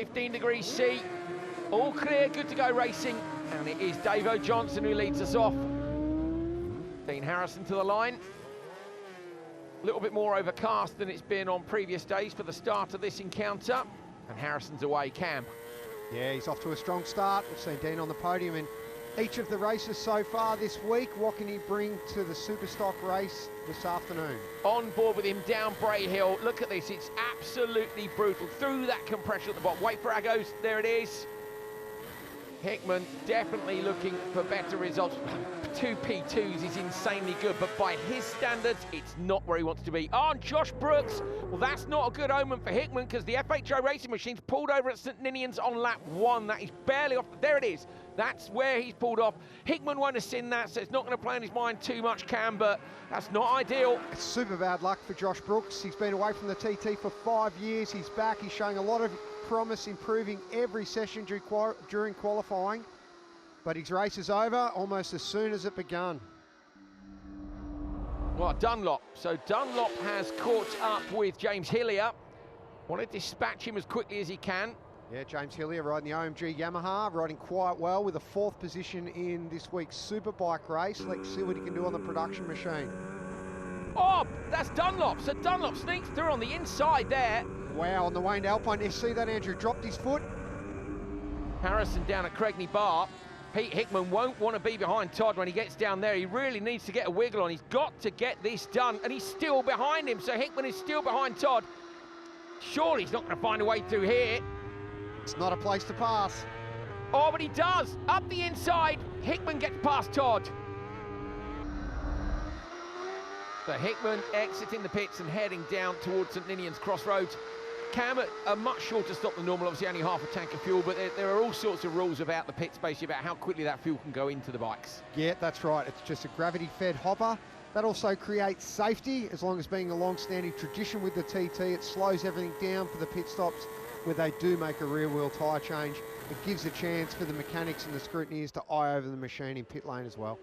15 degrees C. All clear, good to go racing. And it is Davo Johnson who leads us off. Dean Harrison to the line. A little bit more overcast than it's been on previous days for the start of this encounter. And Harrison's away, Cam. Yeah, he's off to a strong start. We've seen Dean on the podium in each of the races so far this week. What can he bring to the Superstock race this afternoon? On board with him down Bray Hill. Look at this, it's absolutely brutal. Through that compression at the bottom. Wait for Agos, there it is. Hickman definitely looking for better results. 2 P2s is insanely good, but by his standards, it's not where he wants to be. Oh, and Josh Brooks, well, that's not a good omen for Hickman because the FHO Racing Machine's pulled over at St Ninian's on lap 1. That is barely off. There it is. That's where he's pulled off. Hickman won't have seen that, so it's not going to play on his mind too much, Cam, but that's not ideal. It's super bad luck for Josh Brooks. He's been away from the TT for 5 years. He's back. He's showing a lot of promise, improving every session during qualifying. But his race is over almost as soon as it began. Well, Dunlop. So Dunlop has caught up with James Hillier. Want to dispatch him as quickly as he can. Yeah, James Hillier riding the OMG Yamaha, riding quite well with a 4th position in this week's Superbike race. Let's see what he can do on the production machine. Oh, that's Dunlop. So Dunlop sneaks through on the inside there. Wow, on the Wayne Alpine. You see that, Andrew? Dropped his foot. Harrison down at Cregney Bar. Pete Hickman won't want to be behind Todd when he gets down there. He really needs to get a wiggle on. He's got to get this done, and he's still behind him. So Hickman is still behind Todd. Surely he's not going to find a way through here. It's not a place to pass. Oh, but he does. Up the inside, Hickman gets past Todd. So Hickman exiting the pits and heading down towards St Ninian's Crossroads. Cam, a much shorter stop than normal, obviously only half a tank of fuel, but there are all sorts of rules about the pit space, about how quickly that fuel can go into the bikes. Yeah, that's right. It's just a gravity-fed hopper. That also creates safety, as long as being a long-standing tradition with the TT. It slows everything down for the pit stops where they do make a rear-wheel tyre change. It gives a chance for the mechanics and the scrutineers to eye over the machine in pit lane as well.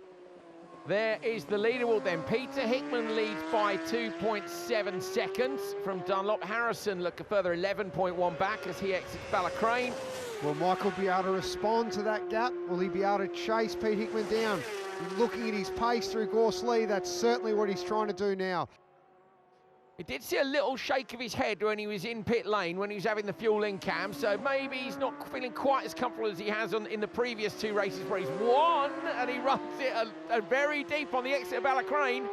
There is the leaderboard then. Peter Hickman leads by 2.7 seconds from Dunlop. Harrison look a further 11.1 back as he exits Ballacrane. Will Michael be able to respond to that gap? Will he be able to chase Pete Hickman down? Looking at his pace through Gorsley, that's certainly what he's trying to do now. He did see a little shake of his head when he was in pit lane, when he was having the fuel in, Cam, so maybe he's not feeling quite as comfortable as he has in the previous 2 races where he's won, and he runs it a very deep on the exit of Ballacrane.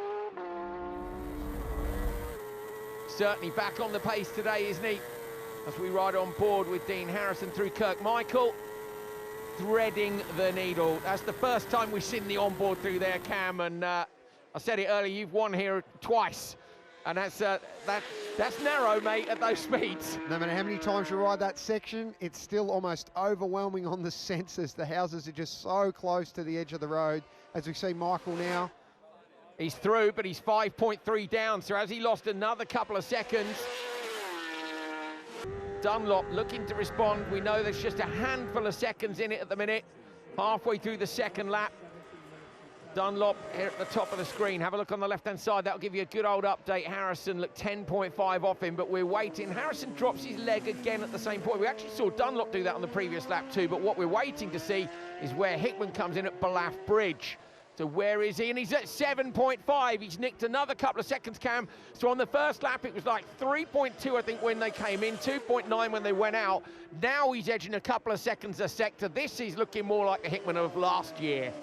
Certainly back on the pace today, isn't he? As we ride on board with Dean Harrison through Kirkmichael, threading the needle. That's the first time we've seen the onboard through there, Cam, and I said it earlier, you've won here twice. And that's narrow, mate, at those speeds. No matter how many times you ride that section, it's still almost overwhelming on the sensors. The houses are just so close to the edge of the road. As we see Michael now. He's through, but he's 5.3 down, so as he lost another couple of seconds. Dunlop looking to respond. We know there's just a handful of seconds in it at the minute. Halfway through the second lap. Dunlop here at the top of the screen. Have a look on the left-hand side. That'll give you a good old update. Harrison looked 10.5 off him, but we're waiting. Harrison drops his leg again at the same point. We actually saw Dunlop do that on the previous lap too, but what we're waiting to see is where Hickman comes in at Balaff Bridge. So where is he? And he's at 7.5. He's nicked another couple of seconds, Cam. So on the first lap, it was like 3.2, I think, when they came in, 2.9 when they went out. Now he's edging a couple of seconds a sector. This is looking more like the Hickman of last year.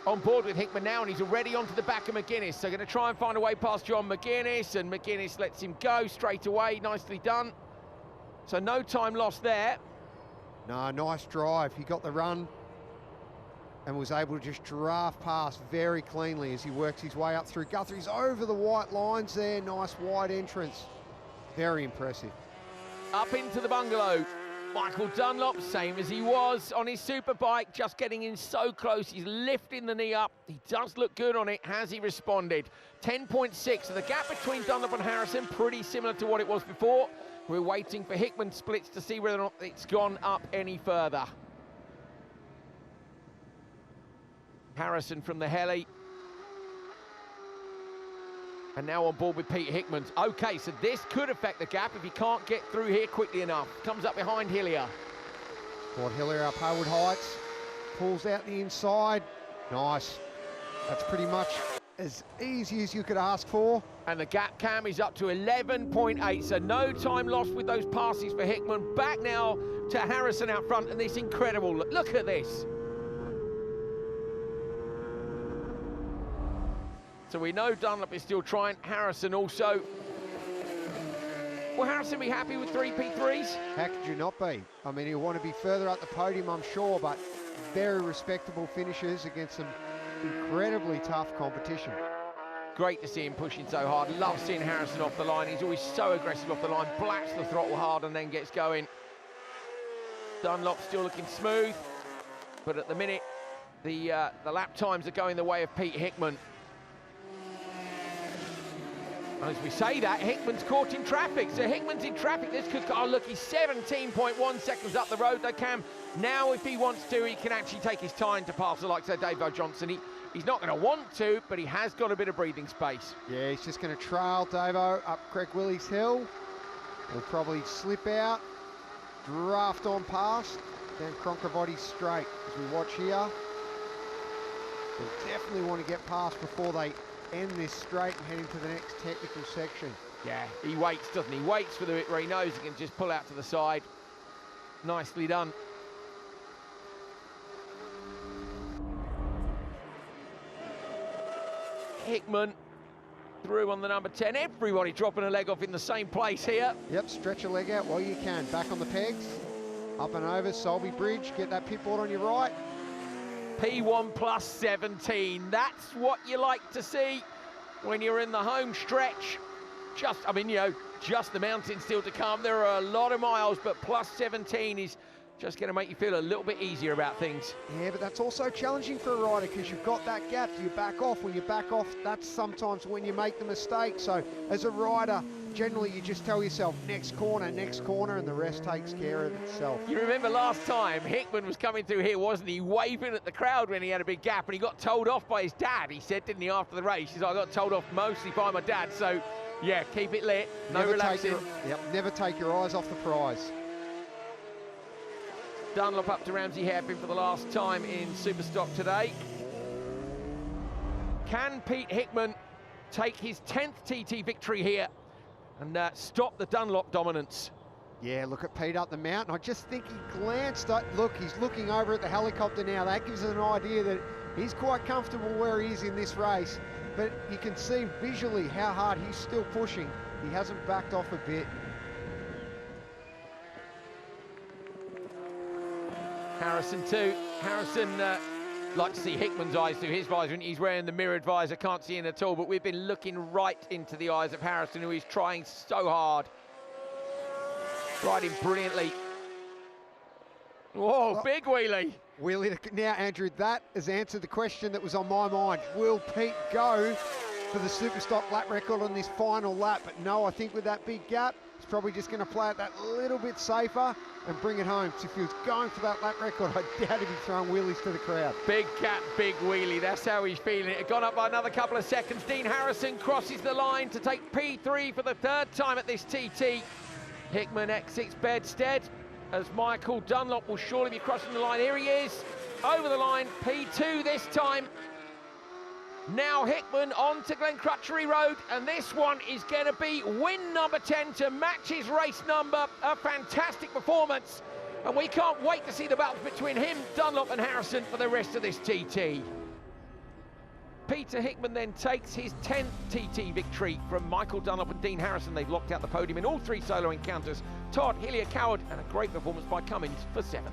On board with Hickman now, and he's already onto the back of McGuinness. So going to try and find a way past John McGuinness, and McGuinness lets him go straight away. Nicely done. So no time lost there. No, nice drive. He got the run and was able to just draft past very cleanly as he works his way up through Guthrie's over the white lines there. Nice wide entrance. Very impressive. Up into the bungalow. Michael Dunlop, same as he was on his superbike, just getting in so close. He's lifting the knee up. He does look good on it. Has he responded? 10.6. So the gap between Dunlop and Harrison, pretty similar to what it was before. We're waiting for Hickman splits to see whether or not it's gone up any further. Harrison from the heli. And now on board with Pete Hickman. Okay, so this could affect the gap if he can't get through here quickly enough. Comes up behind Hillier. Brought Hillier up Haywood Heights. Pulls out the inside. Nice. That's pretty much as easy as you could ask for. And the gap cam is up to 11.8, so no time lost with those passes for Hickman. Back now to Harrison out front, and this incredible, look at this. So we know Dunlop is still trying, Harrison also. Will Harrison be happy with 3 P3s? How could you not be? I mean, he'll want to be further up the podium, I'm sure, but very respectable finishes against some incredibly tough competition. Great to see him pushing so hard. Love seeing Harrison off the line. He's always so aggressive off the line, blacks the throttle hard and then gets going. Dunlop still looking smooth, but at the minute, the lap times are going the way of Pete Hickman. As we say that, Hickman's caught in traffic. So Hickman's in traffic. This could, oh look, he's 17.1 seconds up the road. They can now, if he wants to, he can actually take his time to pass the likes of Dave Johnson. He's not going to want to, but he has got a bit of breathing space. Yeah, he's just going to trail Davo up Craig Willie's hill. He'll probably slip out, draft on past, then Cronkravati straight. As we watch here, he'll definitely want to get past before they end this straight and head into the next technical section. Yeah, he waits, doesn't he? Waits for the bit where he knows he can just pull out to the side. Nicely done. Hickman through on the number 10. Everybody dropping a leg off in the same place here. Yep, stretch a leg out while you can. Back on the pegs. Up and over, Solby Bridge. Get that pit board on your right. P1 plus 17. That's what you like to see when you're in the home stretch. Just the mountain still to come. There are a lot of miles, but plus 17 is just going to make you feel a little bit easier about things. Yeah, but that's also challenging for a rider because you've got that gap. Do you back off? When you back off, that's sometimes when you make the mistake. So as a rider, generally you just tell yourself, next corner, and the rest takes care of itself. You remember last time Hickman was coming through here, wasn't he? Waving at the crowd when he had a big gap, and he got told off by his dad. He said, didn't he, after the race? He's like, I got told off mostly by my dad. So yeah, keep it lit, no relaxing. Never take your eyes off the prize. Dunlop up to Ramsey Hairpin for the last time in Superstock today. Can Pete Hickman take his 10th TT victory here and stop the Dunlop dominance? Yeah, look at Pete up the mountain. I just think he glanced at, look, he's looking over at the helicopter now. That gives us an idea that he's quite comfortable where he is in this race. But you can see visually how hard he's still pushing. He hasn't backed off a bit. Harrison too. Harrison like to see Hickman's eyes through his visor, and he's wearing the mirrored visor, can't see in at all, but we've been looking right into the eyes of Harrison, who is trying so hard. Riding brilliantly. Whoa, oh, big wheelie. Wheelie now, Andrew, that has answered the question that was on my mind. Will Pete go for the Superstock lap record on this final lap? But no, I think with that big gap, he's probably just going to play it that little bit safer and bring it home. So if he was going for that lap record, I doubt he'd be throwing wheelies to the crowd. Big gap, big wheelie. That's how he's feeling it. Gone up by another couple of seconds. Dean Harrison crosses the line to take P3 for the 3rd time at this TT. Hickman exits Bedstead as Michael Dunlop will surely be crossing the line. Here he is, over the line, P2 this time. Now Hickman on to Glencrutchery Road, and this one is going to be win number 10 to match his race number. A fantastic performance, and we can't wait to see the battle between him, Dunlop and Harrison for the rest of this TT. Peter Hickman then takes his 10th TT victory from Michael Dunlop and Dean Harrison. They've locked out the podium in all 3 solo encounters. Todd, Hillier, Coward, and a great performance by Cummins for 7th.